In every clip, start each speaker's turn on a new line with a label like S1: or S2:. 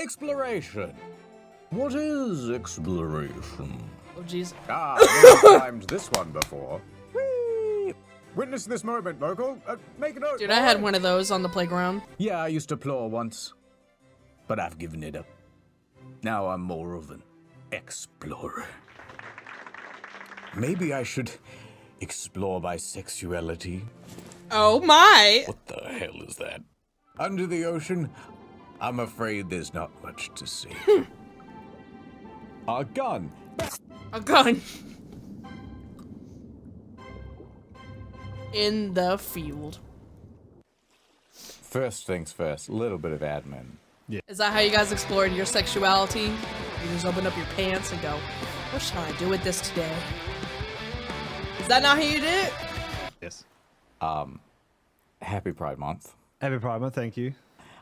S1: Exploration. What is exploration?
S2: Oh, jeez.
S1: Ah, I've never climbed this one before. Whee! Witness this moment, local. Make a note.
S2: Dude, I had one of those on the playground.
S1: Yeah, I used to plow once, but I've given it up. Now I'm more of an explorer. Maybe I should explore my sexuality.
S2: Oh my!
S1: What the hell is that? Under the ocean, I'm afraid there's not much to see. A gun.
S2: A gun. In the field.
S1: First things first, a little bit of admin.
S2: Is that how you guys explored your sexuality? You just open up your pants and go, what shall I do with this today? Is that not how you did it?
S3: Yes.
S1: Happy Pride Month.
S3: Happy Pride Month, thank you.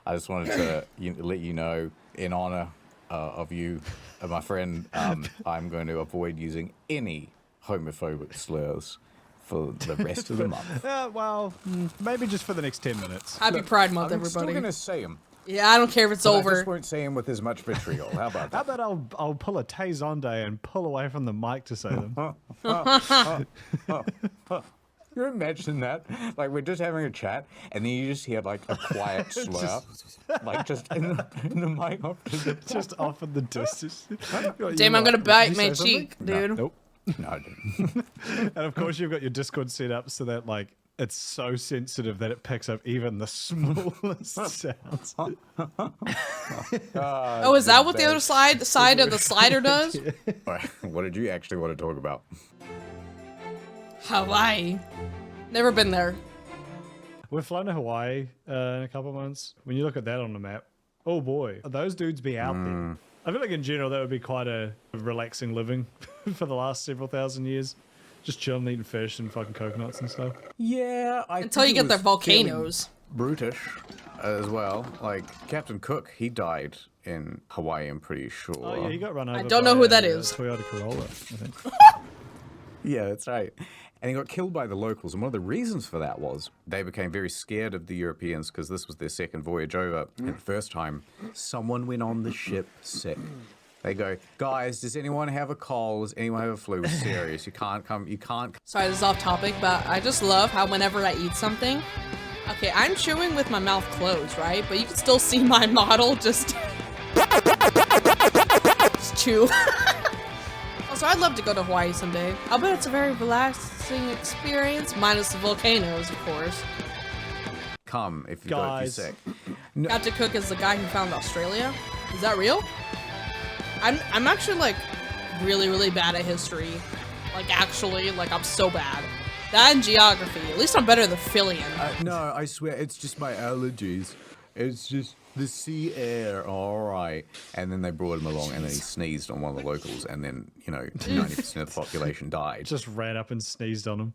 S1: I just wanted to let you know, in honor of you, my friend, I'm going to avoid using any homophobic slurs for the rest of the month.
S3: Well, maybe just for the next 10 minutes.
S2: Happy Pride Month,
S1: I'm
S2: everybody.
S1: still going to say them.
S2: Yeah, I don't care if it's
S1: I
S2: over.
S1: just won't say them with as much vitriol. How about
S3: How
S1: that?
S3: about I'll pull a Tazonde and pull away from the mic to say them.
S1: You imagine that? Like, we're just having a chat, and then you just hear, like, a quiet slur. Like, just in the mic off to the
S3: Just off in the distance.
S2: Damn, I'm gonna bite
S3: Did you
S2: my
S3: say
S2: cheek, dude.
S3: Nope.
S1: No, I didn't.
S3: And of course you've got your Discord set up so that like it's so sensitive that it picks up even the smallest sounds.
S2: Oh, is that what the other side of the slider does?
S1: All right, what did you actually want to talk about?
S2: Hawaii. Never been there.
S3: We're flying to Hawaii in a couple months. When you look at that on the map, oh boy, those dudes be out there. I feel like in general that would be quite a relaxing living for the last several thousand years. Just chilling, eating fish and fucking coconuts and stuff.
S1: Yeah,
S2: Until you get their volcanoes.
S1: Brutish as well. Like, Captain Cook, he died in Hawaii, I'm pretty sure.
S3: Oh yeah, he got run over.
S2: I don't know who that is.
S3: Toyota Corolla, I think.
S1: Yeah, that's right. And he got killed by the locals. And one of the reasons for that was they became very scared of the Europeans because this was their second voyage over. And the first time, someone went on the ship sick. They go, guys, does anyone have a cold? Does anyone have a flu? We're serious. You can't come. You can't.
S2: Sorry, this is off topic, but I just love how whenever I eat something, okay, I'm chewing with my mouth closed, right? But you can still see my model just chew. Also, I'd love to go to Hawaii someday. I'll bet it's a very relaxing experience, minus the volcanoes, of course.
S1: Come if you're
S3: Guys.
S1: sick.
S2: Captain Cook is the guy who found Australia. Is that real? I'm actually like really bad at history. Like actually, like I'm so bad. That and geography. At least I'm better than Fillion.
S1: No, I swear, it's just my allergies. It's just the sea air, all right. And then they brought him along, and then he sneezed on one of the locals, and then, 90% of the population died.
S3: Just ran up and sneezed on him.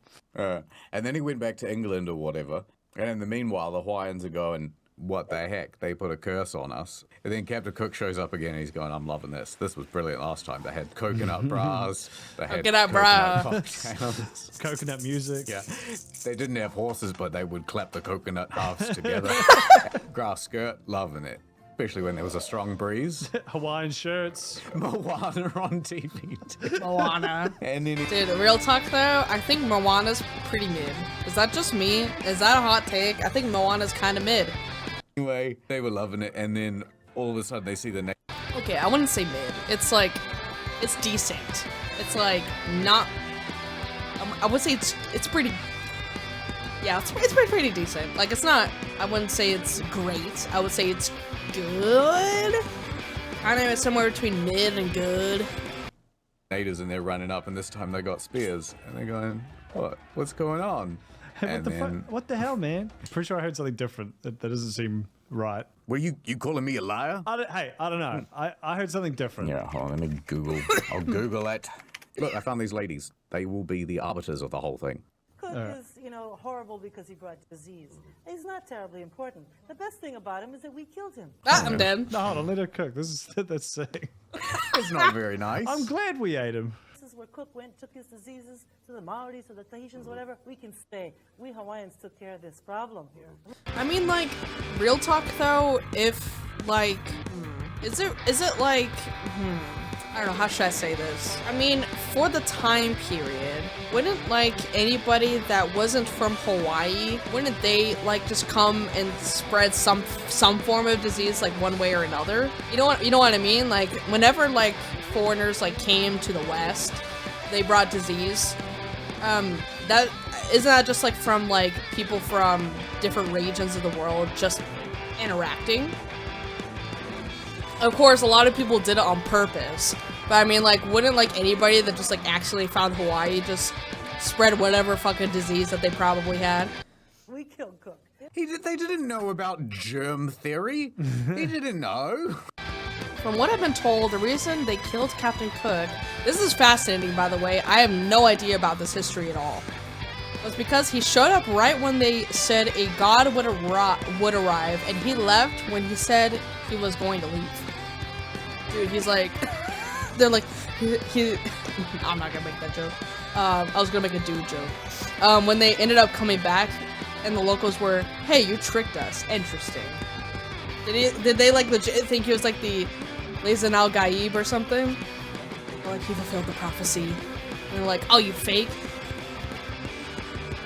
S1: And then he went back to England or whatever. And in the meanwhile, the Hawaiians are going, what the heck? They put a curse on us. And then Captain Cook shows up again, and he's going, I'm loving this. This was brilliant last time. They had coconut bras. They had
S2: Coconut bra.
S1: cocktails.
S3: Coconut music.
S1: Yeah. They didn't have horses, but they would clap the coconut halves together. Grass skirt, loving it. Especially when there was a strong breeze.
S3: Hawaiian shirts.
S1: Moana on TV too.
S2: Moana.
S1: And then
S2: Dude, real talk though, I think Moana's pretty mid. Is that just me? Is that a hot take? I think Moana's kind of mid.
S1: anyway, they were loving it. And then all of a sudden they see the next.
S2: Okay, I wouldn't say mid. It's like, it's decent. It's like not. I would say it's pretty. Yeah, it's pretty decent. Like it's not. I wouldn't say it's great. I would say it's good. Kind of somewhere between mid and good.
S1: Natives and they're running up, and this time they got spears, and they're going, "What? What's going on?"
S3: Hey, what the hell, man? I'm pretty sure I heard something different. That doesn't seem right.
S1: Well, you calling me a liar?
S3: I don't know. I heard something different.
S1: Yeah, hold on, let me Google. I'll Google it. Look, I found these ladies. They will be the arbiters of the whole thing.
S4: Cook is, horrible because he brought disease. He's not terribly important. The best thing about him is that we killed him.
S2: Ah, I'm dead.
S3: No, hold on, let her cook. That's sick.
S1: It's not very nice.
S3: I'm glad we ate him.
S4: This is where Cook went, took his diseases to the Maoris, to the Tahitians, whatever. We can stay. We Hawaiians took care of this problem here.
S2: I mean, like, real talk though, if, like, Is it like, I don't know, how should I say this? I mean, for the time period, wouldn't like anybody that wasn't from Hawaii, wouldn't they like just come and spread some form of disease like one way or another? You know what I mean? Like whenever like foreigners like came to the West, they brought disease. That isn't that just like from like people from different regions of the world just interacting? Of course, a lot of people did it on purpose, but I mean, like, wouldn't like anybody that just like actually found Hawaii just spread whatever fucking disease that they probably had?
S4: We killed Cook.
S1: They didn't know about germ theory. He didn't know.
S2: From what I've been told, the reason they killed Captain Cook, this is fascinating, by the way, I have no idea about this history at all, was because he showed up right when they said a god would arrive, and he left when he said he was going to leave. Dude, he's like, they're like, he I'm not gonna make that joke. I was gonna make a dude joke. When they ended up coming back, and the locals were, hey, you tricked us. Interesting. Did they like legit think he was like the Lazan Al Gaib or something? Or like he fulfilled the prophecy. And they're like, oh, you fake?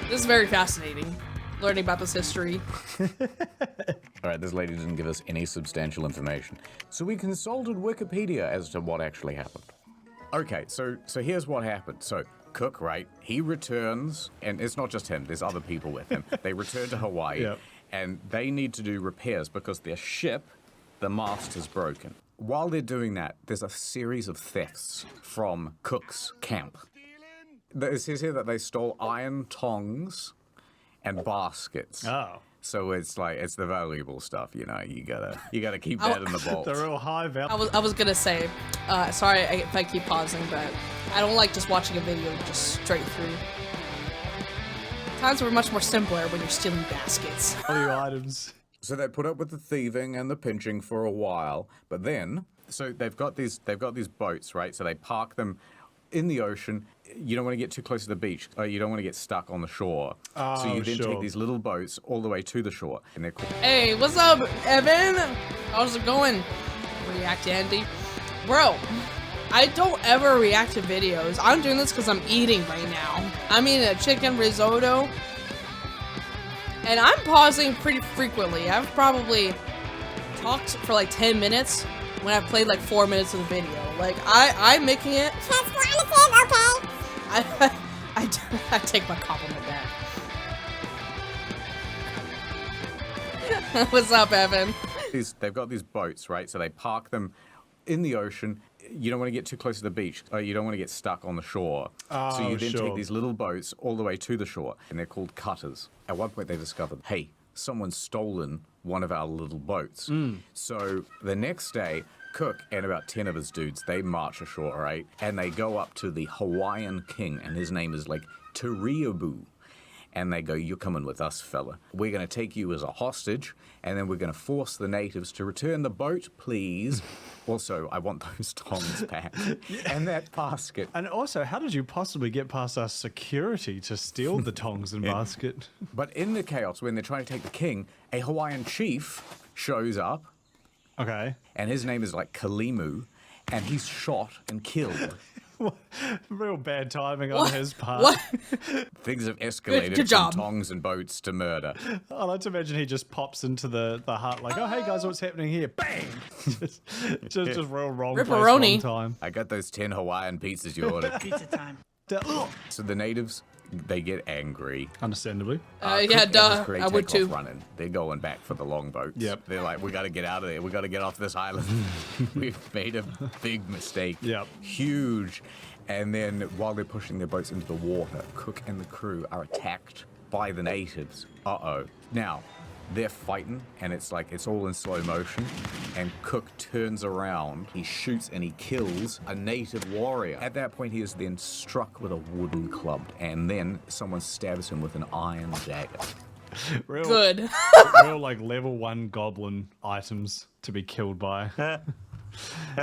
S2: This is very fascinating, learning about this history.
S1: All right, this lady didn't give us any substantial information, so we consulted Wikipedia as to what actually happened. Okay, so here's what happened. So Cook, right, he returns, and it's not just him, there's other people with him. They return to Hawaii,
S3: Yep.
S1: and they need to do repairs because their ship, the mast is broken. While they're doing that, there's a series of thefts from Cook's camp. It says here that they stole iron tongs and baskets.
S3: Oh.
S1: So it's like, it's the valuable stuff, you know, you gotta keep that in the vault.
S3: The real high value.
S2: I was gonna say, sorry if I keep pausing, but I don't like just watching a video just straight through. Times were much more simpler when you're stealing baskets.
S3: items.
S1: So they put up with the thieving and the pinching for a while, but then, so they've got these boats, right? So they park them in the ocean. You don't want to get too close to the beach. You don't want to get stuck on the shore. So you then take these little boats all the way to the shore, and they're called.
S2: Hey, what's up, Evan? How's it going? React Andy. Bro, I don't ever react to videos. I'm doing this because I'm eating right now. I'm eating a chicken risotto. And I'm pausing pretty frequently. I've probably talked for like 10 minutes when I've played like 4 minutes of the video. Like, I'm making it. Transformative, okay. I take my compliment back. What's up, Evan?
S1: They've got these boats, right? So they park them in the ocean. You don't want to get too close to the beach. You don't want to get stuck on the shore. So you then take these little boats all the way to the shore, and they're called cutters. At one point, they discovered, hey, someone's stolen one of our little boats. So the next day, Cook and about 10 of his dudes, they march ashore, right? And they go up to the Hawaiian king, and his name is like Turiabu. And they go, you're coming with us, fella. We're going to take you as a hostage, and then we're going to force the natives to return the boat, please. Also, I want those tongs back. And that basket.
S3: And also, how did you possibly get past our security to steal the tongs and basket?
S1: But in the chaos, when they're trying to take the king, a Hawaiian chief shows up.
S3: Okay.
S1: And his name is like Kalimu, and he's shot and killed.
S3: Real bad timing on his part.
S2: What?
S1: Things have escalated
S2: Good job.
S1: from tongs and boats to murder.
S3: I like to imagine he just pops into the hut like, oh, hey guys, what's happening here? Bang! just real wrong place, wrong
S2: Ripperoni.
S3: time.
S1: I got those 10 Hawaiian pizzas you ordered.
S5: Pizza time.
S1: So the natives, they get angry.
S3: Understandably.
S2: Yeah,
S1: Cook and his
S2: duh.
S1: crew
S2: I would
S1: take off
S2: too.
S1: running. They're going back for the longboats.
S3: Yep.
S1: They're like, we got to get out of there. We got to get off this island. We've made a big mistake.
S3: Yep.
S1: Huge. And then while they're pushing their boats into the water, Cook and the crew are attacked by the natives. Uh-oh. Now, they're fighting, and it's like, it's all in slow motion, and Cook turns around, he shoots and he kills a native warrior. At that point, he is then struck with a wooden club, and then someone stabs him with an iron dagger.
S3: Real,
S2: Good.
S3: real like level 1 goblin items to be killed by.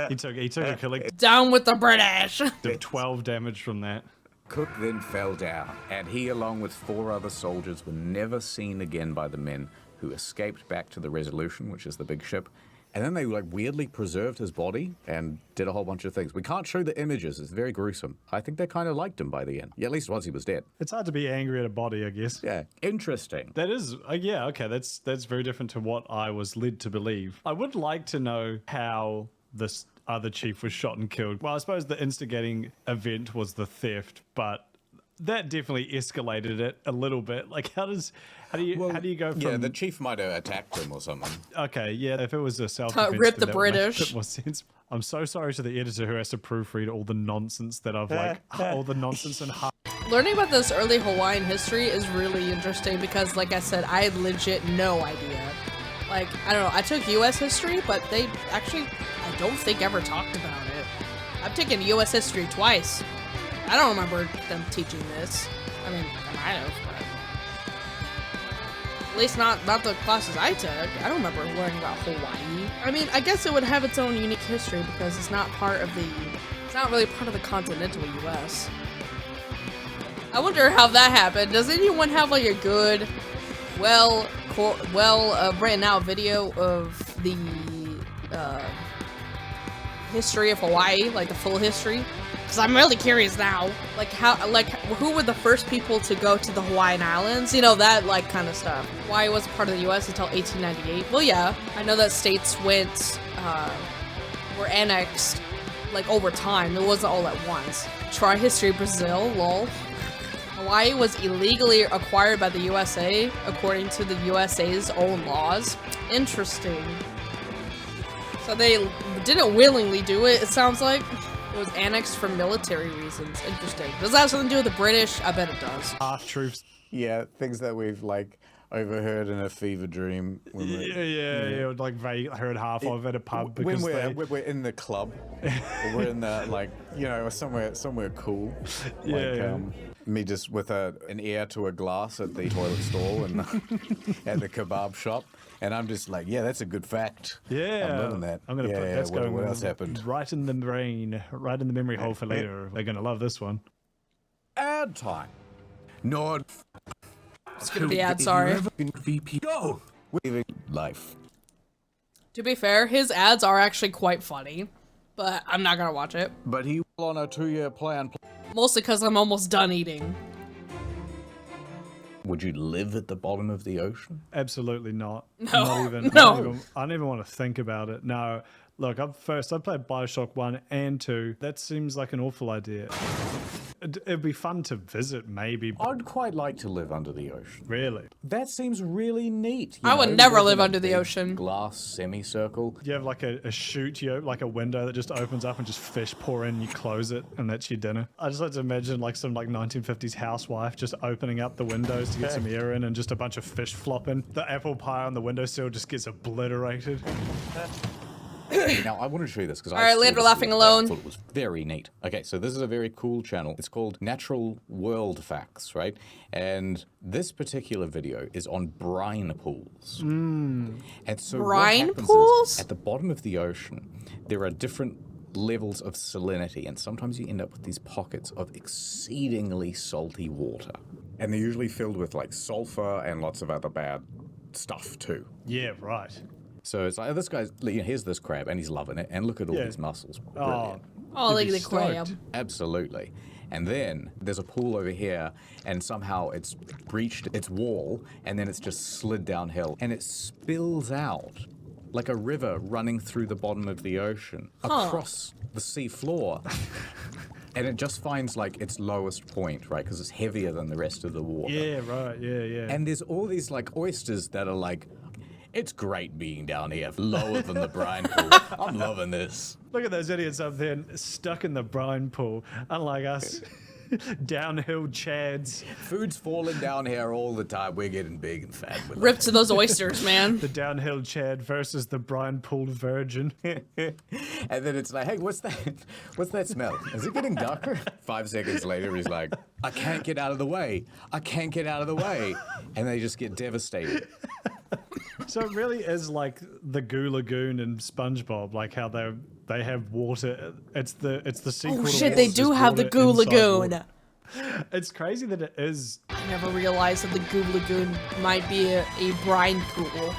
S3: he took a collective
S2: Down with the British.
S3: 12 damage from that.
S1: Cook then fell down, and he, along with 4 other soldiers, were never seen again by the men who escaped back to the Resolution, which is the big ship, And then they like weirdly preserved his body and did a whole bunch of things. We can't show the images. It's very gruesome. I think they kind of liked him by the end. Yeah, at least once he was dead.
S3: It's hard to be angry at a body, I guess.
S1: Yeah, interesting.
S3: That is, yeah, okay, that's very different to what I was led to believe. I would like to know how this other chief was shot and killed. Well, I suppose the instigating event was the theft, but that definitely escalated it a little bit. Like, how do you go from?
S1: Yeah, the chief might have attacked him or something.
S3: Okay, yeah, if it was a self-defense,
S2: Rip the
S3: then that would make a
S2: British.
S3: bit more sense. I'm so sorry to the editor who has to proofread all the nonsense that I've like, all the nonsense and
S2: Learning about this early Hawaiian history is really interesting because, like I said, I had legit no idea. Like, I don't know, I took U.S. history, but they actually, I don't think ever talked about it. I've taken U.S. history twice. I don't remember them teaching this. I mean, I might have, but at least not the classes I took. I don't remember learning about Hawaii. I mean, I guess it would have its own unique history because it's not really part of the continental U.S. I wonder how that happened. Does anyone have like a good, written out video of the history of Hawaii, like the full history? Because I'm really curious now. Like who were the first people to go to the Hawaiian Islands? You know, that like kind of stuff. Hawaii wasn't part of the U.S. until 1898. Well, yeah, I know that states were annexed like over time. It wasn't all at once. Try history, Brazil, lol. Hawaii was illegally acquired by the USA, according to the USA's own laws. Interesting. So they didn't willingly do it, it sounds like. It was annexed for military reasons. Interesting. Does that have something to do with the British? I bet it does.
S3: half-truths.
S1: Yeah, things that we've like overheard in a fever dream. When
S3: Yeah, like vague, heard half of at a pub
S1: when
S3: because
S1: we're in the club, or we're in the like somewhere cool.
S3: Yeah.
S1: Me just with an ear to a glass at the toilet stall and at the kebab shop, and I'm just like, yeah, that's a good fact.
S3: Yeah,
S1: I'm loving that.
S3: I'm gonna put that's going.
S1: What else happened?
S3: Right in the brain, right in the memory hole for later. They're gonna love this one.
S1: Ad time. Nord.
S2: It's gonna be ad, sorry.
S1: VP. Go. Living life.
S2: To be fair, his ads are actually quite funny, but I'm not gonna watch it.
S1: But he on a 2-year plan.
S2: Mostly because I'm almost done eating.
S1: Would you live at the bottom of the ocean?
S3: Absolutely not.
S2: No.
S3: Not even.
S2: No.
S3: I don't even want to think about it. No. Look, I played Bioshock 1 and 2. That seems like an awful idea. It'd be fun to visit, maybe. But
S1: I'd quite like to live under the ocean.
S3: really?
S1: That seems really neat.
S2: I would never live under the ocean.
S1: Glass semicircle.
S3: You have like a chute, like a window that just opens up and just fish pour in, you close it, and that's your dinner. I just like to imagine like some like 1950s housewife just opening up the windows to get some air in and just a bunch of fish flopping. The apple pie on the windowsill just gets obliterated.
S1: Now, I want to show you this because
S2: All right, later, laughing alone.
S1: I thought it was very neat. Okay, so this is a very cool channel. It's called Natural World Facts, right? And this particular video is on brine pools. And so
S2: Brine
S1: what happens
S2: pools?
S1: is, at the bottom of the ocean, there are different levels of salinity, and sometimes you end up with these pockets of exceedingly salty water. And they're usually filled with like sulfur and lots of other bad stuff too.
S3: Yeah, right.
S1: So it's like, this guy's, here's this crab, and he's loving it, and look at all these muscles. Brilliant.
S2: Oh, like
S3: You'd be
S2: the crab.
S3: stoked.
S1: Absolutely. And then there's a pool over here, and somehow it's breached its wall, and then it's just slid downhill, and it spills out like a river running through the bottom of the ocean across the sea floor. And it just finds like its lowest point, right? Because it's heavier than the rest of the water.
S3: Yeah, right. Yeah.
S1: And there's all these like oysters that are like, it's great being down here, lower than the brine pool. I'm loving this.
S3: Look at those idiots up there stuck in the brine pool, unlike us. Downhill chads.
S1: Food's falling down here all the time. We're getting big and fat. With
S2: Rip to those oysters, man.
S3: The downhill chad versus the brine pool virgin.
S1: And then it's like, hey, what's that? What's that smell? Is it getting darker? 5 seconds later, he's like, I can't get out of the way. I can't get out of the way. And they just get devastated.
S3: So it really is like the Goo Lagoon and SpongeBob, like how they have water. It's the sequel.
S2: Oh
S3: to
S2: shit, they
S3: Water's
S2: do have the
S3: water
S2: Goo
S3: inside
S2: Lagoon.
S3: water. It's crazy that it is.
S2: I never realized that the Goo Lagoon might be a brine pool.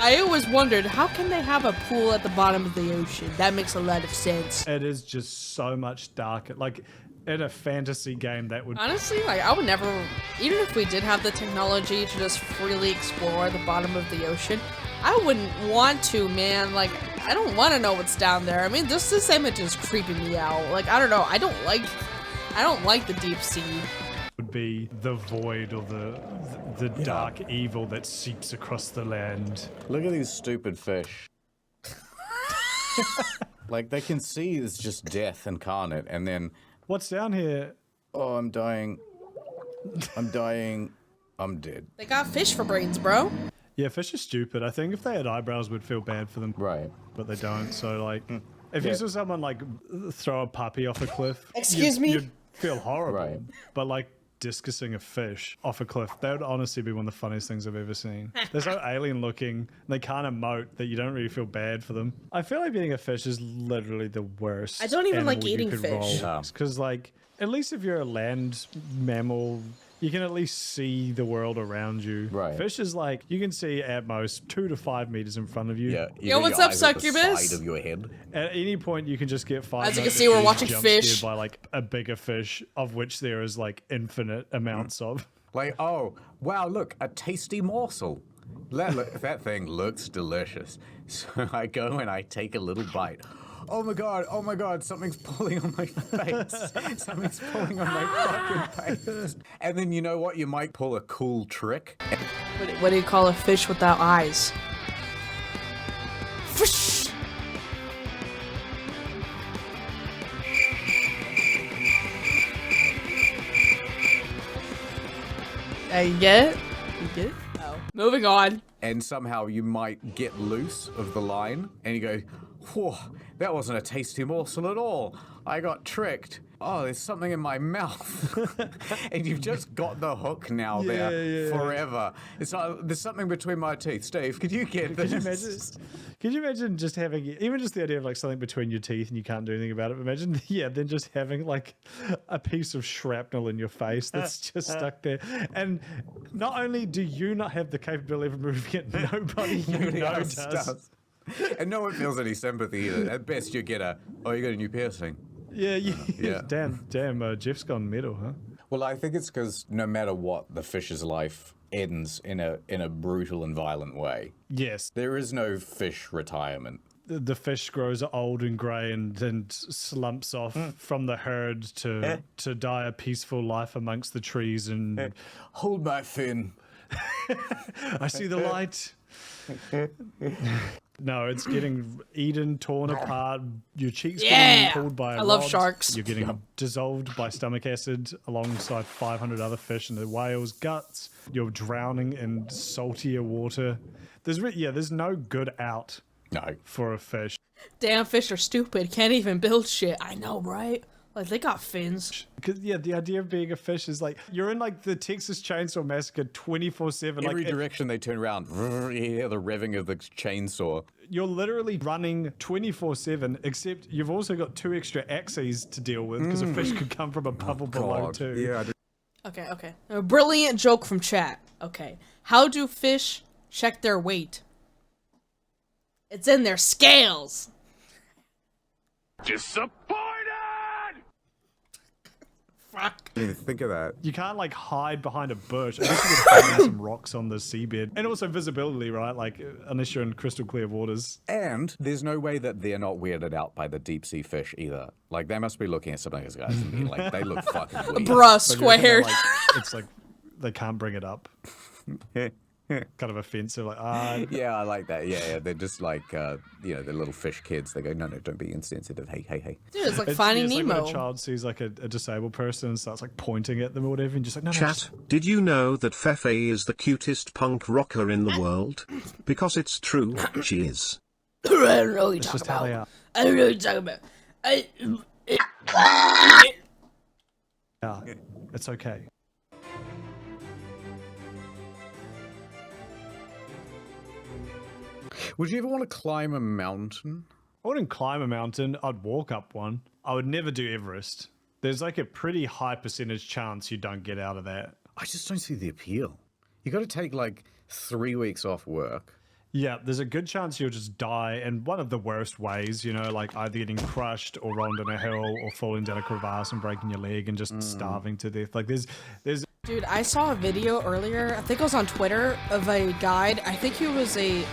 S2: I always wondered, how can they have a pool at the bottom of the ocean? That makes a lot of sense.
S3: It is just so much darker. Like in a fantasy game, that would.
S2: Honestly, like, I would never, even if we did have the technology to just freely explore the bottom of the ocean, I wouldn't want to, man. Like, I don't want to know what's down there. I mean, just this image is creeping me out. Like, I don't know. I don't like the deep sea.
S3: Would be the void or the dark evil that seeps across the land.
S1: Look at these stupid fish. Like, they can see it's just death incarnate, and then,
S3: What's down here?
S1: oh, I'm dying. I'm dying. I'm dead.
S2: They got fish for brains, bro.
S3: Yeah, fish are stupid. I think if they had eyebrows, we'd feel bad for them.
S1: Right.
S3: But they don't. So like, if you saw someone like throw a puppy off a cliff,
S2: Excuse me?
S3: you'd feel horrible.
S1: Right.
S3: But like discusing a fish off a cliff, that would honestly be one of the funniest things I've ever seen. They're so alien looking. They can't emote that you don't really feel bad for them. I feel like being a fish is literally the worst.
S2: I don't even like
S3: animal you
S2: eating
S3: could
S2: fish.
S3: Because like, at least if you're a land mammal, you can at least see the world around you.
S1: Right.
S3: Fish is like, you can see at most 2 to 5 meters in front of you.
S1: Yeah.
S2: Yo, what's up, succubus?
S1: Side of your head.
S3: At any point, you can just get 5
S2: As you can
S3: minutes
S2: see, we're
S3: of
S2: watching
S3: jump
S2: fish.
S3: scared by like a bigger fish, of which there is like infinite amounts of.
S1: Like, oh, wow, look, a tasty morsel. That thing looks delicious. So I go and I take a little bite. Oh my god, something's pulling on my face. Something's pulling on my fucking face. And then you know what? You might pull a cool trick.
S2: What do you call a fish without eyes? Fish! You get it? You get it? Oh. Moving on.
S1: And somehow you might get loose of the line and you go, whoa, that wasn't a tasty morsel at all. I got tricked. Oh, there's something in my mouth. And you've just got the hook now forever. It's like, there's something between my teeth. Steve, could you get this?
S3: Could you imagine just having, even just the idea of like something between your teeth and you can't do anything about it? Imagine, then just having like a piece of shrapnel in your face that's just stuck there. And not only do you not have the capability of removing it, nobody you
S1: Nobody
S3: know
S1: else
S3: does.
S1: And no one feels any sympathy either. At best, you get a, oh, you got a new piercing.
S3: Yeah. Damn, Jeff's gone metal, huh?
S1: Well, I think it's because no matter what, the fish's life ends in a brutal and violent way.
S3: Yes.
S1: There is no fish retirement.
S3: The fish grows old and grey and slumps off from the herd to die a peaceful life amongst the trees and
S1: Hold my fin.
S3: I see the light. No, it's getting eaten, torn apart. Your cheeks getting pulled by a
S2: I love
S3: rod.
S2: sharks.
S3: You're getting dissolved by stomach acid alongside 500 other fish in the whale's guts. You're drowning in saltier water. There's no good out
S1: No.
S3: for a fish.
S2: Damn fish are stupid. Can't even build shit. I know, right? Like, they got fins.
S3: Because the idea of being a fish is like you're in like the Texas Chainsaw Massacre 24/7.
S1: Every
S3: Like
S1: direction they turn around, you hear the revving of the chainsaw.
S3: you're literally running 24/7. Except you've also got 2 extra axes to deal with because a fish could come from above or below too.
S1: Yeah,
S2: Okay. A brilliant joke from chat. Okay. How do fish check their weight? It's in their scales.
S5: Disappointed!
S2: Fuck.
S1: I didn't even think of that.
S3: You can't like hide behind a bush. I guess you could find some rocks on the seabed, and also visibility, right? Like unless you're in crystal clear waters.
S1: And there's no way that they're not weirded out by the deep sea fish either. Like, they must be looking at some of those guys and being like, they look fucking weird.
S2: Bruh,
S3: But you reckon they're,
S2: squared.
S3: like, it's like they can't bring it up. Kind of offensive. Like
S1: Yeah, I like that. Yeah, they're just like, they're little fish kids. They go, no, don't be insensitive. Hey.
S2: Dude, it's like
S3: it's
S2: Finding
S3: like
S2: Nemo.
S3: when a child sees like a disabled person and starts like pointing at them or whatever, and just like no.
S6: Chat, did you know that Fefe is the cutest punk rocker in the world? Because it's true, she is.
S2: I don't know what you're
S3: It's
S2: talking
S3: just how they
S2: about.
S3: are.
S2: I don't know what you're talking about.
S3: Yeah, it's okay.
S1: Would you ever want to climb a mountain?
S3: I wouldn't climb a mountain. I'd walk up one. I would never do Everest. There's like a pretty high percentage chance you don't get out of that.
S1: I just don't see the appeal. You got to take like 3 weeks off work.
S3: Yeah, there's a good chance you'll just die in one of the worst ways, like either getting crushed or rolling down a hill or falling down a crevasse and breaking your leg and just starving to death. Like there's
S2: Dude, I saw a video earlier, I think it was on Twitter, of a guide. I think he was I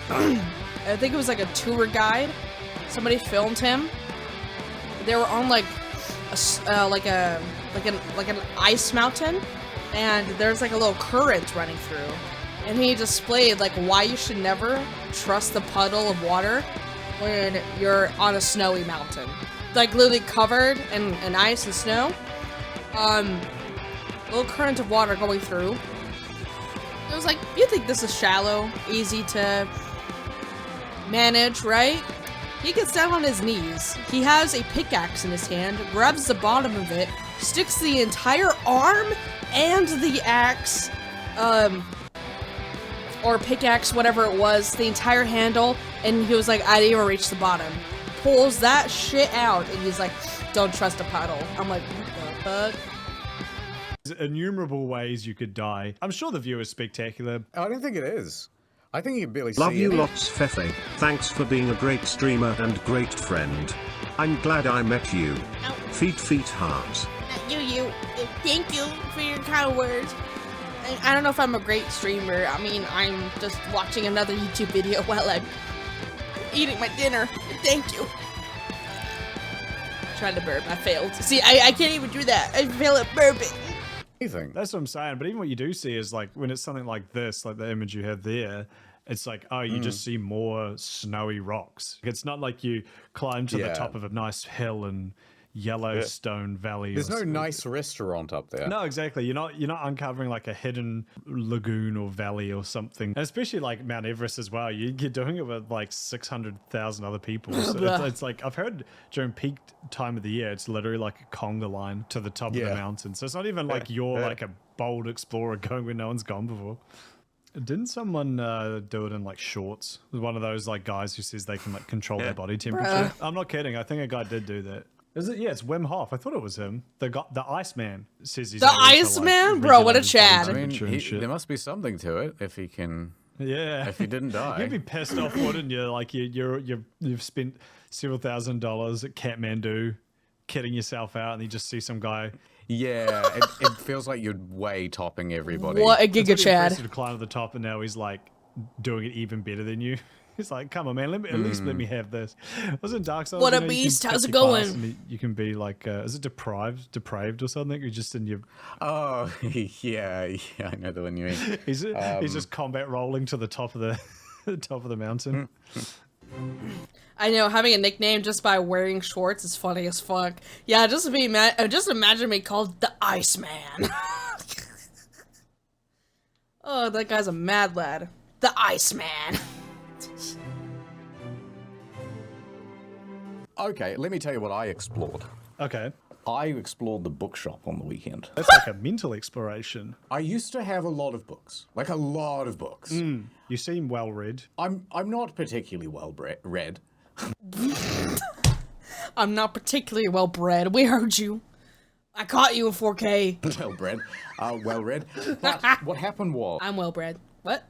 S2: think it was like a tour guide. Somebody filmed him. They were on like an ice mountain, and there's like a little current running through. And he displayed like why you should never trust the puddle of water when you're on a snowy mountain. Like literally covered in ice and snow. Little current of water going through. It was like, you think this is shallow, easy to manage, right? He gets down on his knees. He has a pickaxe in his hand, grabs the bottom of it, sticks the entire arm and the axe, or pickaxe, whatever it was, the entire handle, and he was like, I didn't even reach the bottom. Pulls that shit out, and he's like, don't trust a puddle. I'm like, what the fuck?
S3: There's innumerable ways you could die. I'm sure the view is spectacular.
S1: I don't think it is. I think you can barely
S6: Love
S1: see
S6: you
S1: it.
S6: lots, Fefe. Thanks for being a great streamer and great friend. I'm glad I met you. Feet hearts.
S2: You. Thank you for your kind words. I don't know if I'm a great streamer. I mean, I'm just watching another YouTube video while I'm eating my dinner. Thank you. Tried to burp. I failed. See, I can't even do that. I fail at burping.
S1: Anything.
S3: That's what I'm saying. But even what you do see is like when it's something like this, like the image you have there, it's like, oh, you just see more snowy rocks. It's not like you climb to the top of a nice hill in Yellowstone Valley.
S1: There's no nice restaurant up there.
S3: No, exactly. You're not uncovering like a hidden lagoon or valley or something. And especially like Mount Everest as well. You're doing it with like 600,000 other people. So it's like I've heard during peak time of the year, it's literally like a conga line to the top of the mountain. So it's not even like you're like a bold explorer going where no one's gone before. Didn't someone do it in like shorts? One of those like guys who says they can like control their body temperature. I'm not kidding. I think a guy did do that. Is it? Yeah, it's Wim Hof. I thought it was him. The Iceman says he's
S2: the Iceman, like, bro. What a Chad!
S1: I mean, there must be something to it if he can.
S3: Yeah.
S1: If he didn't die,
S3: you'd be pissed off, wouldn't you? Like you've spent several $1,000s at Kathmandu, kidding yourself out, and you just see some guy.
S1: Yeah, it feels like you're way topping everybody.
S2: What a giga Chad!
S3: To climb to the top, and now he's like doing it even better than you. He's like, come on, man, at least let me have this. Wasn't Dark Souls?
S2: What a beast! How's it going?
S3: You can be like, is it depraved or something? You're just in your.
S1: Oh yeah, I know the one you mean.
S3: He's just combat rolling to the top of the top of the mountain.
S2: I know, having a nickname just by wearing shorts is funny as fuck. Yeah, just imagine me called the Iceman. Oh, that guy's a mad lad. The Iceman.
S1: Okay, let me tell you what I explored.
S3: Okay.
S1: I explored the bookshop on the weekend.
S3: That's like a mental exploration.
S1: I used to have a lot of books, like a lot of books.
S3: You seem well read.
S1: I'm not particularly well read.
S2: I'm not particularly well bred. We heard you. I caught you in 4K.
S1: Well read. But what happened was
S2: I'm well bred. What?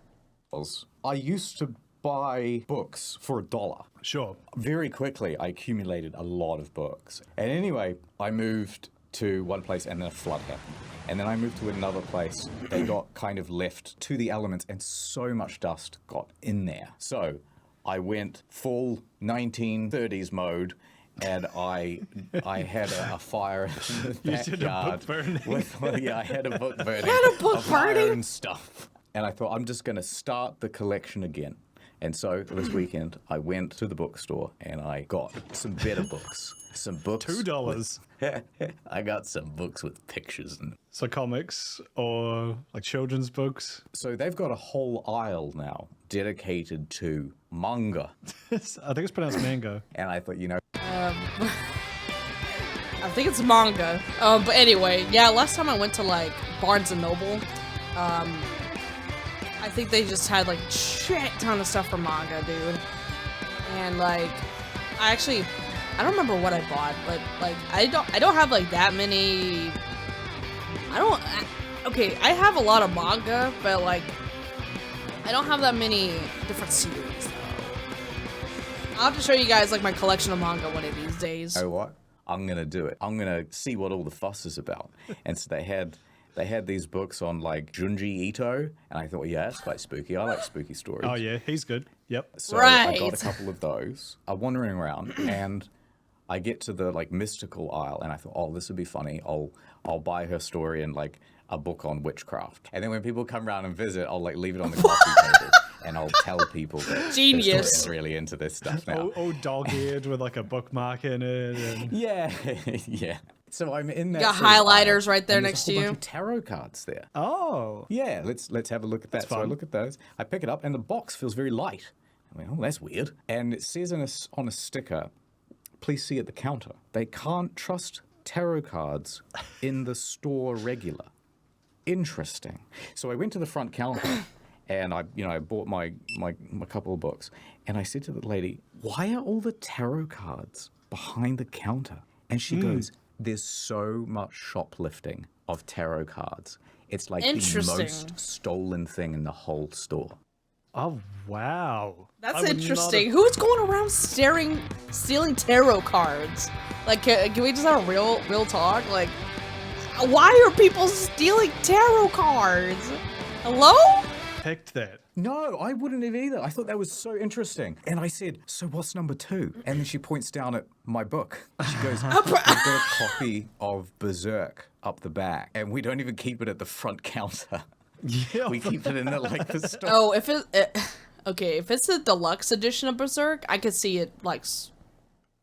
S1: I used to buy books for $1.
S3: Sure.
S1: Very quickly, I accumulated a lot of books. And anyway, I moved to one place and then a flood happened. And then I moved to another place. They got kind of left to the elements and so much dust got in there. So I went full 1930s mode and I had a fire in the backyard. I had a book burning.
S2: You had a book burning?
S1: And stuff. And I thought, I'm just going to start the collection again. And so this weekend, I went to the bookstore and I got some better books. Some books.
S3: $2.
S1: I got some books with pictures in them.
S3: So comics or like children's books.
S1: So they've got a whole aisle now dedicated to manga.
S3: I think it's pronounced mango.
S1: And I thought,
S2: I think it's manga. But anyway, yeah, last time I went to like Barnes and Noble, I think they just had like shit ton of stuff for manga, dude. And like, I don't remember what I bought, but like, I don't have like that many. Okay, I have a lot of manga, but like, I don't have that many different series though. I'll have to show you guys like my collection of manga one of these days.
S1: You know what? I'm gonna do it. I'm gonna see what all the fuss is about. And so they had these books on like Junji Ito, and I thought, yeah, that's quite spooky. I like spooky stories.
S3: Oh yeah, he's good. Yep.
S1: So I
S2: Right.
S1: got a couple of those. I'm wandering around, and I get to the like mystical aisle, and I thought, oh, this would be funny. I'll buy her story and like a book on witchcraft. And then when people come around and visit, I'll like leave it on the coffee table, and I'll tell people that
S2: Genius.
S1: is really into this stuff now.
S3: All dog-eared with like a bookmark in it. And...
S1: Yeah, yeah. So I'm in that.
S2: Got
S1: sort of
S2: highlighters
S1: aisle,
S2: right there
S1: and
S2: next
S1: there's a
S2: to
S1: whole
S2: you.
S1: bunch of tarot cards there.
S3: Oh.
S1: Yeah, let's have a look at that. So I
S3: fun.
S1: look at those. I pick it up, and the box feels very light. I mean, oh, that's weird. And it says on a sticker, "Please see at the counter." They can't trust tarot cards in the store regular. Interesting. So I went to the front counter, and I bought my couple of books, and I said to the lady, "Why are all the tarot cards behind the counter?" And she goes, "There's so much shoplifting of tarot cards. It's like the
S2: Interesting.
S1: most stolen thing in the whole store."
S3: Oh wow. I
S2: That's
S3: would not
S2: interesting.
S3: have-
S2: Who's going around stealing tarot cards? Like, can we just have a real talk? Like, why are people stealing tarot cards? Hello?
S3: Picked that.
S1: No, I wouldn't have either. I thought that was so interesting. And I said, "So what's number 2?" And then she points down at my book. She goes, "We've got a copy of Berserk up the back, and we don't even keep it at the front counter.
S3: Yeah.
S1: We keep it in the store."
S2: Oh, if okay, if it's the deluxe edition of Berserk, I could see it like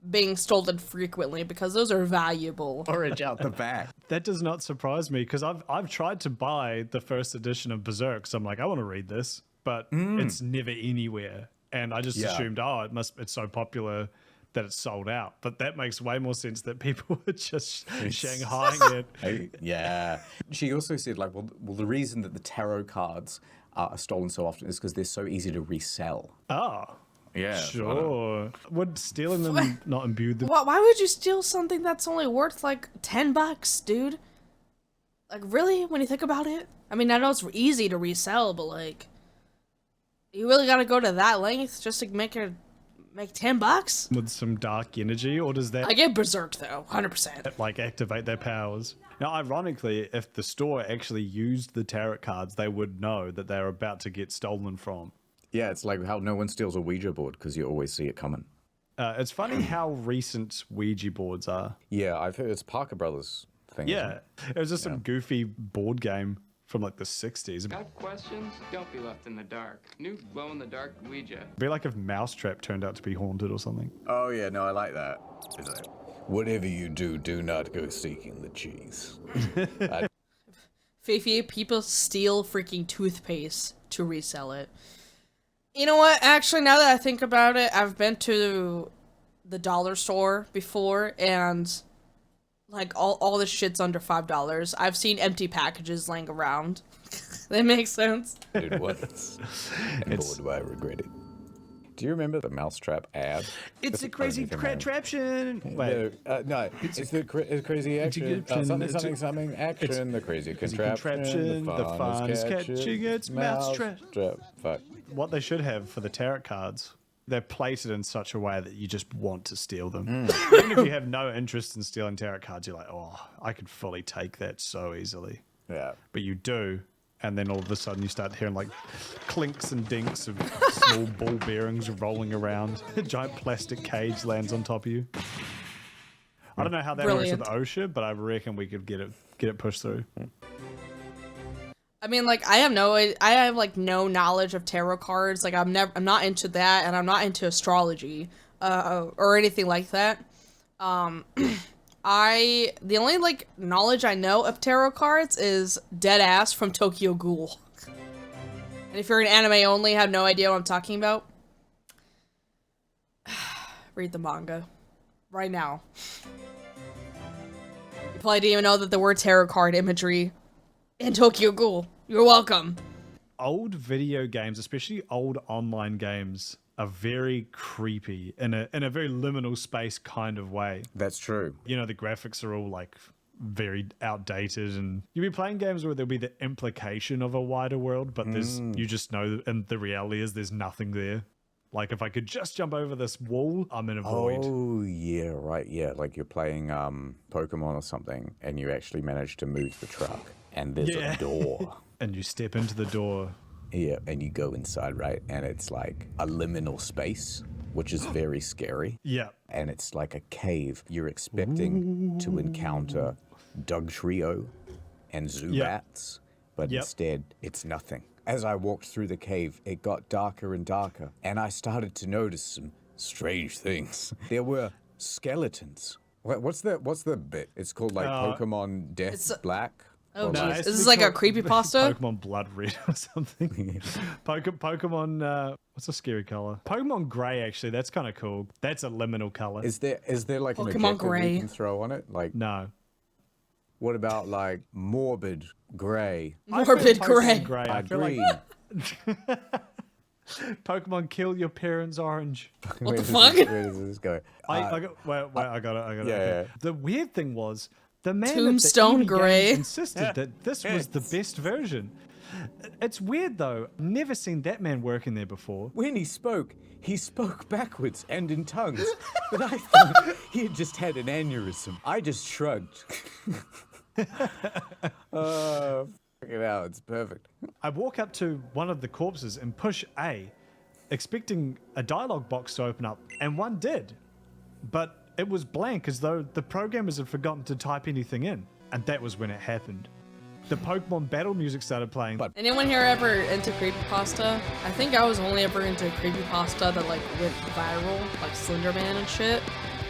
S2: being stolen frequently because those are valuable.
S1: Storage out the back.
S3: That does not surprise me because I've tried to buy the first edition of Berserk, so I'm like, I want to read this, but it's never anywhere, and I just
S1: Yeah.
S3: assumed, oh, it's so popular that it's sold out. But that makes way more sense that people are just shanghaiing it.
S1: Yeah. She also said, like, well, the reason that the tarot cards are stolen so often is because they're so easy to resell.
S3: Oh,
S1: Yeah.
S3: sure. Would stealing them not imbue them?
S2: Why would you steal something that's only worth like $10, dude? Like, really? When you think about it? I mean, I know it's easy to resell, but like, you really gotta go to that length just to make $10?
S3: With some dark energy, or does that
S2: I get Berserk though, 100%.
S3: like activate their powers? Now, ironically, if the store actually used the tarot cards, they would know that they're about to get stolen from.
S1: Yeah, it's like how no one steals a Ouija board because you always see it coming.
S3: It's funny how recent Ouija boards are.
S1: Yeah, I've heard it's Parker Brothers thing. isn't
S3: Yeah,
S1: it?
S3: it was just some goofy board game from like the 60s.
S5: Got questions? Don't be left in the dark. New glow-in-the-dark Ouija.
S3: It'd be like if Mousetrap turned out to be haunted or something.
S1: Oh, yeah, no, I like that. It's like, whatever you do not go seeking the cheese.
S2: Fefe, people steal freaking toothpaste to resell it. You know what? Actually, now that I think about it, I've been to the dollar store before, and like all this shit's under $5. I've seen empty packages laying around. That makes sense.
S1: Did once. And boy, do I regret it. Do you remember the Mousetrap ad?
S3: It's
S1: That's
S3: a
S1: the
S3: crazy
S1: only thing I-
S3: contraption. Wait,
S1: No, it's the crazy action.
S3: contraption,
S1: Something action. The crazy
S3: contraption,
S1: contraption.
S3: the fun is catching its mousetrap.
S1: Fuck.
S3: what they should have for the tarot cards, they're plated in such a way that you just want to steal them. Even if you have no interest in stealing tarot cards, you're like, oh, I could fully take that so easily.
S1: Yeah.
S3: But you do, and then all of a sudden you start hearing like clinks and dinks of small ball bearings rolling around. A giant plastic cage lands on top of you. I don't know how that
S2: Brilliant.
S3: works with OSHA, but I reckon we could get it pushed through.
S2: I mean, like, I have like no knowledge of tarot cards. Like, I'm not into that, and I'm not into astrology, or anything like that. The only like knowledge I know of tarot cards is dead ass from Tokyo Ghoul. And if you're an anime only, have no idea what I'm talking about, read the manga right now. You probably didn't even know that there were tarot card imagery in Tokyo Ghoul. You're welcome.
S3: Old video games, especially old online games, are very creepy in a very liminal space kind of way.
S1: That's true.
S3: You know, the graphics are all like very outdated, and you'll be playing games where there'll be the implication of a wider world, but there's you just know, and the reality is there's nothing there. Like if I could just jump over this wall, I'm in a void.
S1: Oh, yeah, right, yeah. Like you're playing Pokemon or something, and you actually manage to move the truck, and there's a door.
S3: And you step into the door.
S1: Yeah, and you go inside, right? And it's like a liminal space, which is very scary.
S3: Yeah.
S1: And it's like a cave. You're expecting to encounter Dugtrio and Zubats, but instead it's nothing. As I walked through the cave, it got darker and darker, and I started to notice some strange things. There were skeletons. What's the bit? It's called like Pokemon Death Black.
S2: Oh,
S1: Or
S2: jeez.
S1: like-
S2: Is this like a creepypasta?
S3: Pokemon Blood Red or something. Pokemon, what's a scary color? Pokemon Gray, actually, that's kind of cool. That's a liminal color.
S1: Is there like an
S2: Pokemon
S1: objective
S2: Gray.
S1: you can throw on it? Like,
S3: No.
S1: what about like Morbid Gray?
S2: Morbid
S3: Pokemon
S2: Gray.
S3: I feel like
S1: Green.
S3: Pokemon Kill Your Parents Orange.
S2: What the fuck?
S1: Where does this go?
S3: I got it.
S1: Yeah,
S3: Okay.
S1: yeah.
S3: The weird thing was, the man
S2: Tombstone
S3: at the EB
S2: Gray.
S3: Games insisted that this was the best version. It's weird though. Never seen that man working there before.
S1: When he spoke backwards and in tongues. But I thought he had just had an aneurysm. I just shrugged. Fuck it out, it's perfect.
S3: I walk up to one of the corpses and push A, expecting a dialogue box to open up, and one did. But it was blank, as though the programmers had forgotten to type anything in. And that was when it happened. The Pokemon battle music started playing.
S2: Anyone here ever into creepypasta? I think I was only ever into creepypasta that like went viral, like Slender Man and shit.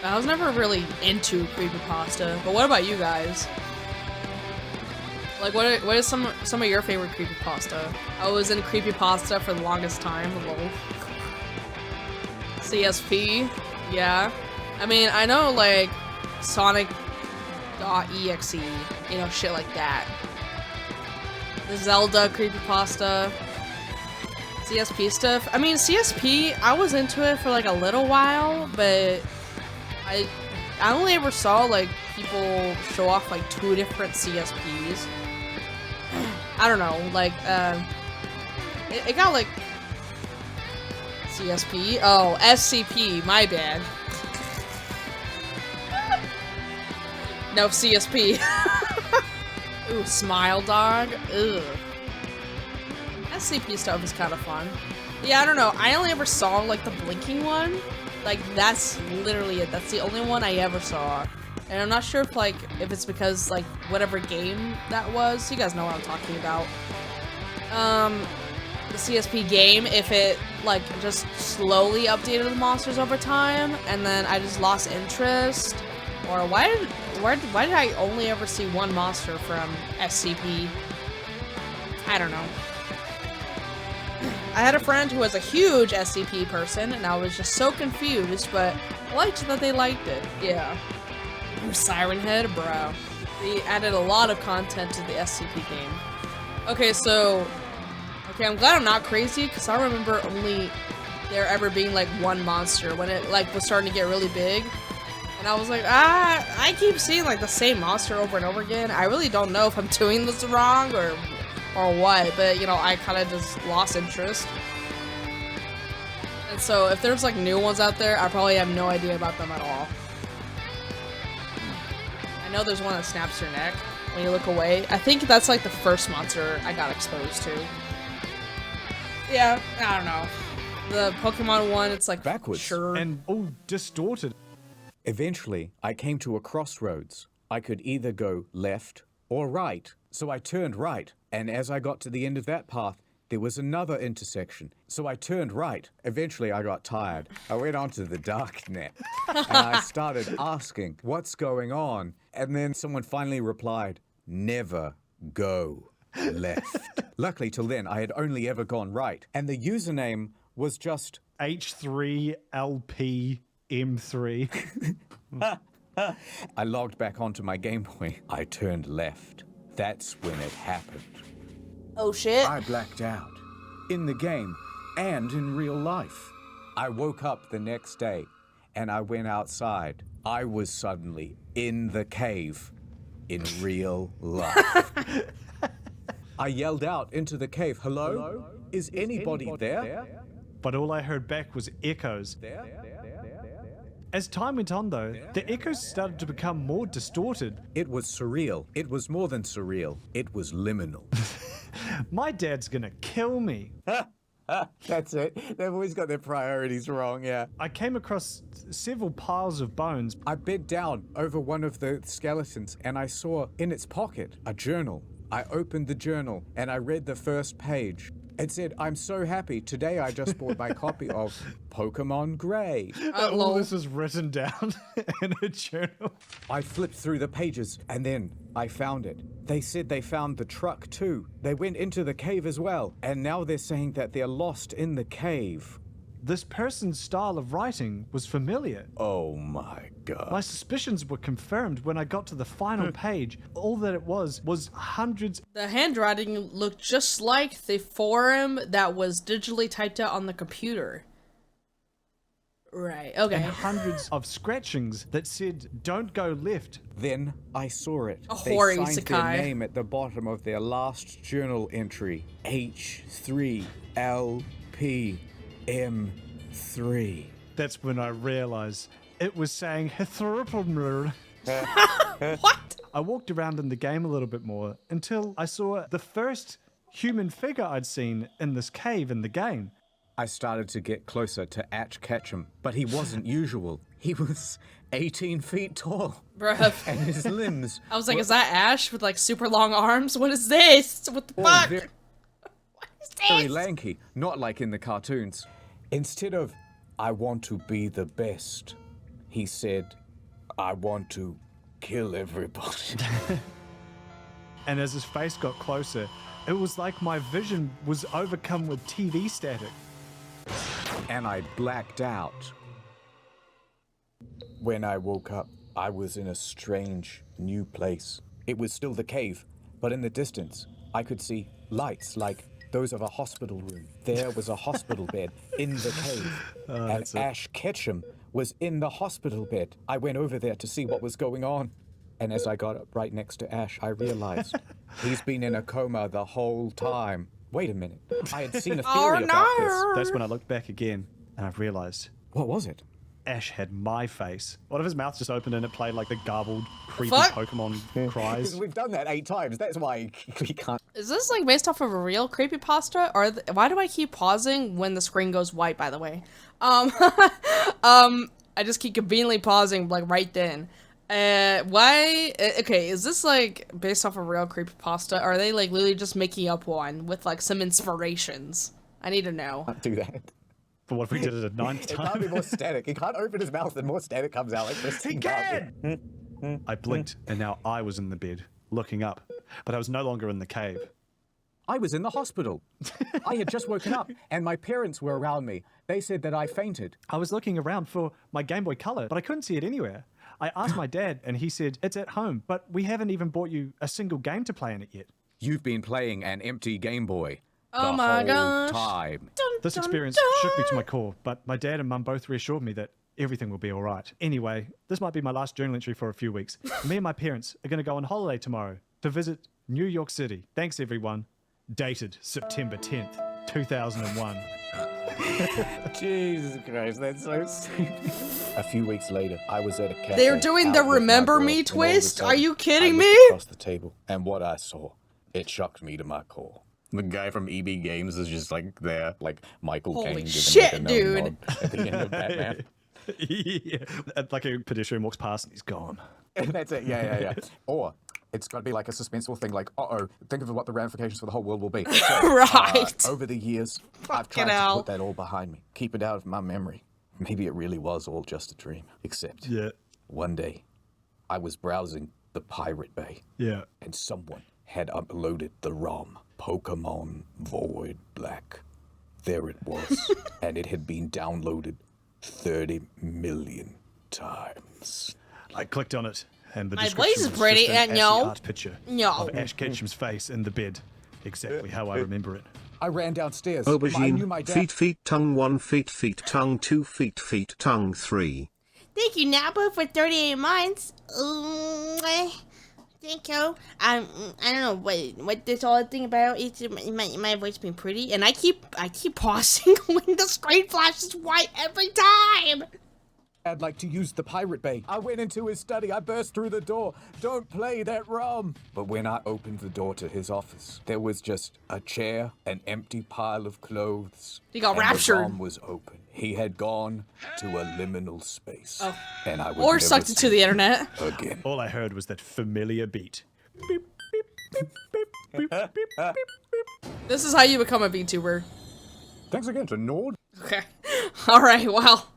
S2: I was never really into creepypasta. But what about you guys? Like, what is some of your favorite creepypasta? I was in creepypasta for the longest time. Lol. CSP, yeah. I mean, I know like Sonic.exe, you know, shit like that. The Zelda creepypasta, CSP stuff. I mean, CSP, I was into it for like a little while, but I only ever saw like people show off like 2 different CSPs. I don't know, like, it got like CSP. Oh, SCP, my bad. No, CSP. Ooh, Smile Dog. Ugh. SCP stuff is kind of fun. Yeah, I don't know. I only ever saw, like, the blinking one. Like, that's literally it. That's the only one I ever saw. And I'm not sure if, like, if it's because, like, whatever game that was. You guys know what I'm talking about. The CSP game, if it, like, just slowly updated the monsters over time, and then I just lost interest. Or why did I only ever see one monster from SCP? I don't know. I had a friend who was a huge SCP person, and I was just so confused, but I liked that they liked it. Yeah. Ooh, Siren Head, bro. They added a lot of content to the SCP game. Okay, so... Okay, I'm glad I'm not crazy, because I remember only there ever being, like, one monster when it, like, was starting to get really big. And I was like, I keep seeing, like, the same monster over and over again. I really don't know if I'm doing this wrong or what, but, you know, I kind of just lost interest. And so, if there's, like, new ones out there, I probably have no idea about them at all. I know there's one that snaps your neck when you look away. I think that's, like, the first monster I got exposed to. Yeah, I don't know. The Pokemon one, it's, like,
S1: Backwards.
S2: Sure.
S3: And all distorted.
S1: Eventually, I came to a crossroads. I could either go left or right. So I turned right, and as I got to the end of that path, there was another intersection. So I turned right. Eventually, I got tired. I went onto the dark net, and I started asking, what's going on? And then someone finally replied, never go left. Luckily, till then, I had only ever gone right, and the username was just
S3: H3LPM3.
S1: I logged back onto my Game Boy. I turned left. That's when it happened.
S2: Oh shit.
S1: I blacked out. In the game and in real life. I woke up the next day and I went outside. I was suddenly in the cave in real life. I yelled out into the cave, hello? Is anybody there?
S3: But all I heard back was echoes. As time went on, though, the echoes started to become more distorted.
S1: It was surreal. It was more than surreal. It was liminal.
S3: My dad's gonna kill me.
S1: That's it. They've always got their priorities wrong, yeah.
S3: I came across several piles of bones.
S1: I bent down over one of the skeletons and I saw in its pocket a journal. I opened the journal and I read the first page. It said, I'm so happy. Today I just bought my copy of Pokemon Gray.
S3: All this is written down in a journal.
S1: I flipped through the pages and then I found it. They said they found the truck too. They went into the cave as well. And now they're saying that they're lost in the cave.
S3: This person's style of writing was familiar.
S1: Oh my God.
S3: My suspicions were confirmed when I got to the final page. All that it was hundreds.
S2: The handwriting looked just like the forum that was digitally typed out on the computer. Right, okay.
S3: And hundreds of scratchings that said, don't go left.
S1: Then I saw it.
S2: A
S1: They
S2: whore
S1: signed
S2: isekai.
S1: their name at the bottom of their last journal entry. H3LPM3.
S3: That's when I realized it was saying Hithrupalmur.
S2: What?
S3: I walked around in the game a little bit more until I saw the first human figure I'd seen in this cave in the game.
S1: I started to get closer to Ash Ketchum, but he wasn't usual. He was 18 feet tall.
S2: Bruh.
S1: And his limbs.
S2: I was like, is that Ash with like super long arms? What is this? What the fuck?
S1: Very,
S2: What is
S1: very
S2: this?
S1: lanky, not like in the cartoons. Instead of, I want to be the best, he said, I want to kill everybody.
S3: And as his face got closer, it was like my vision was overcome with TV static.
S1: And I blacked out. When I woke up, I was in a strange, new place. It was still the cave, but in the distance, I could see lights like those of a hospital room. There was a hospital bed in the cave, and Ash Ketchum was in the hospital bed. I went over there to see what was going on, and as I got up right next to Ash, I realized he's been in a coma the whole time. Wait a minute. I had seen a theory about this.
S3: That's when I looked back again and I realized
S1: What was it?
S3: Ash had my face. What if his mouth just opened and it played like the garbled, creepy
S2: Fuck?
S3: Pokemon cries?
S1: We've done that 8 times. That's why we can't.
S2: Is this like based off of a real creepypasta? Or why do I keep pausing when the screen goes white, by the way? I just keep conveniently pausing like right then. Why? Okay, is this like based off a real creepypasta? Or are they like literally just making up one with like some inspirations? I need to know.
S1: Can't do that.
S3: But what if we did it a ninth
S1: It can't be
S3: time?
S1: more static. He can't open his mouth and more static comes out. Like this. He can!
S3: I blinked and now I was in the bed, looking up. But I was no longer in the cave.
S1: I was in the hospital. I had just woken up and my parents were around me. They said that I fainted.
S3: I was looking around for my Game Boy Color, but I couldn't see it anywhere. I asked my dad and he said, it's at home, but we haven't even bought you a single game to play in it yet.
S1: You've been playing an empty Game Boy
S2: Oh
S1: the
S2: my
S1: whole
S2: gosh.
S1: time.
S3: This experience shook me to my core, but my dad and mum both reassured me that everything will be all right. Anyway, this might be my last journal entry for a few weeks. Me and my parents are going to go on holiday tomorrow to visit New York City. Thanks, everyone. Dated September 10th, 2001.
S1: Jesus Christ, that's so stupid. A few weeks later, I was at a cafe.
S2: They're doing
S1: out
S2: the
S1: with my
S2: Remember
S1: girl,
S2: Me
S1: and all of a
S2: twist? Are
S1: sudden,
S2: you kidding
S1: I
S2: me?
S1: looked across the table, and what I saw, it shocked me to my core. The guy from EB Games is just like there, like Michael
S2: Holy
S1: Caine giving
S2: shit,
S1: like a
S2: dude.
S1: nod at the end of Batman.
S3: Yeah. Like a pedestrian walks past and he's gone.
S1: That's it, yeah. Or it's got to be like a suspenseful thing, like, uh-oh, think of what the ramifications for the whole world will be. So,
S2: Right.
S1: over the years, I've
S2: Fucking
S1: tried to
S2: hell.
S1: put that all behind me, keep it out of my memory. Maybe it really was all just a dream. Except,
S3: Yeah.
S1: one day, I was browsing the Pirate Bay,
S3: Yeah.
S1: and someone had uploaded the ROM, Pokemon Void Black. There it was, and it had been downloaded 30 million times.
S3: I clicked on it, and the
S2: My
S3: description
S2: place is
S3: was
S2: pretty,
S3: just an
S2: and
S3: ashy
S2: no.
S3: art picture
S2: No.
S3: of Ash Ketchum's face in the bed, exactly how I remember it.
S1: I ran downstairs. I knew
S6: Aubergine,
S1: my dad.
S6: feet, tongue 1, feet, tongue 2, feet, tongue 3.
S2: Thank you, Napa, for 38 months. Thank you. I don't know what this whole thing about. It's my voice being pretty, and I keep pausing when the screen flashes white every time.
S7: I'd like to use the pirate bay. I went into his study. I burst through the door. Don't play that rum. But when I opened the door to his office, there was just a chair, an empty pile of clothes.
S2: He got
S7: and
S2: raptured.
S7: The rum was open. He had gone to a liminal space.
S2: Oh.
S7: And I would
S2: Or
S7: never
S2: sucked it
S7: see
S2: to the internet.
S7: again.
S3: All I heard was that familiar beat. Beep, beep, beep, beep, beep, beep, beep, beep.
S2: This is how you become a VTuber.
S1: Thanks again to Nord.
S2: Okay. All right. Well.